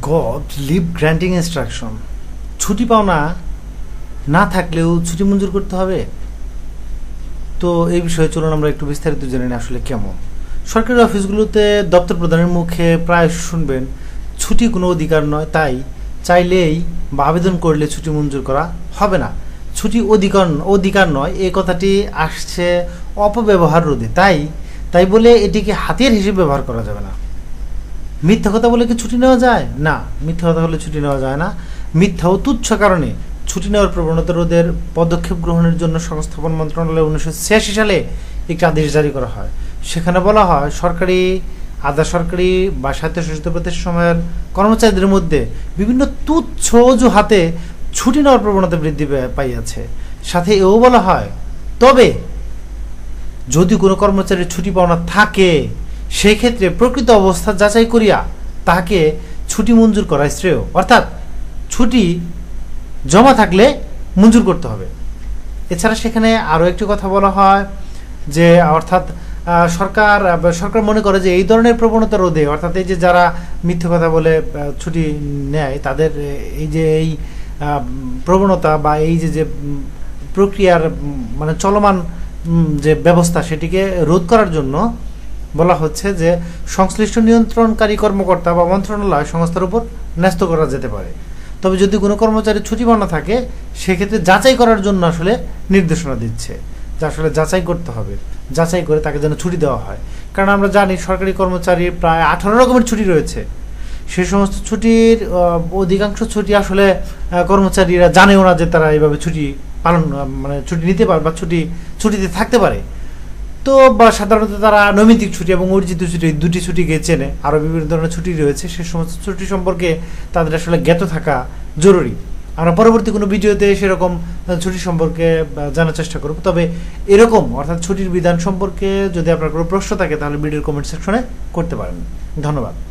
God leave granting instruction, ছুটি পাওনা না থাকলেও ছুটি মঞ্জুর করতে হবে। তো এই বিষয়ে চলুন আমরা একটু বিস্তারিত জেনে নিই আসলে কেমন। সরকারি অফিসগুলোতে দপ্তর প্রধানের মুখে প্রায় শুনবেন ছুটি কোনো অধিকার নয়, তাই চাইলেই বা আবেদন করলে ছুটি মঞ্জুর করা হবে না। ছুটি অধিকার নয়, এই কথাটি আসছে অপব্যবহার রোধে। তাই বলে এটিকে হাতিয়ার হিসেবে ব্যবহার করা যাবে না। মিথ্যা কথা বলে কি ছুটি নেওয়া যায়? না, মিথ্যা কথা বলে ছুটি নেওয়া যায় না। মিথ্যা ও তুচ্ছ কারণে ছুটি নেওয়ার প্রবণতা রোধের পদক্ষেপ গ্রহণের জন্য সংস্থাপন মন্ত্রণালয় 1986 সালে একটি আদেশ জারি করা হয়। সেখানে বলা হয়, সরকারি, আধা সরকারি বা স্বায়ত্তশাসিত প্রতিষ্ঠানের কর্মচারীদের মধ্যে বিভিন্ন তুচ্ছ অজুহাতে ছুটি নেওয়ার প্রবণতা বৃদ্ধি পাইয়াছে। সাথে এও বলা হয়, তবে যদি কোনো কর্মচারীর ছুটি পাওনা থাকে সেই ক্ষেত্রে প্রকৃত অবস্থা যাচাই করিয়া তাহাকে ছুটি মঞ্জুর করা শ্রেয়। অর্থাৎ ছুটি জমা থাকলে মঞ্জুর করতে হবে। এছাড়া সেখানে আরও একটি কথা বলা হয় যে, অর্থাৎ সরকার মনে করে যে এই ধরনের প্রবণতা রোধে, অর্থাৎ এই যে যারা মিথ্যে কথা বলে ছুটি নেয় তাদের এই প্রবণতা বা এই যে প্রক্রিয়ার মানে চলমান যে ব্যবস্থা সেটিকে রোধ করার জন্য বলা হচ্ছে যে সংশ্লিষ্ট নিয়ন্ত্রণকারী কর্মকর্তা বা মন্ত্রণালয় সংস্থার উপর ন্যস্ত করা যেতে পারে। তবে যদি কোনো কর্মচারী ছুটি পাওনা থাকে সেক্ষেত্রে যাচাই করার জন্য আসলে নির্দেশনা দিচ্ছে যে আসলে যাচাই করতে হবে, যাচাই করে তাকে যেন ছুটি দেওয়া হয়। কারণ আমরা জানি সরকারি কর্মচারীর প্রায় 18 রকমের ছুটি রয়েছে। সেই সমস্ত ছুটির অধিকাংশ ছুটি আসলে কর্মচারীরা জানেও না যে তারা এইভাবে ছুটি পালন মানে ছুটি নিতে পারে বা ছুটিতে থাকতে পারে। তো বা সাধারণত তারা নৈমিত্তিক ছুটি এবং অর্জিত ছুটি, দুটি ছুটিকে চেনে। আরও বিভিন্ন ধরনের ছুটি রয়েছে, সে সমস্ত ছুটি সম্পর্কে তাদের আসলে জ্ঞাত থাকা জরুরি। আমরা পরবর্তী কোনো ভিডিওতে সেরকম ছুটি সম্পর্কে জানার চেষ্টা করব। তবে এরকম অর্থাৎ ছুটির বিধান সম্পর্কে যদি আপনার কোনো প্রশ্ন থাকে তাহলে ভিডিওর কমেন্ট সেকশনে করতে পারেন। ধন্যবাদ।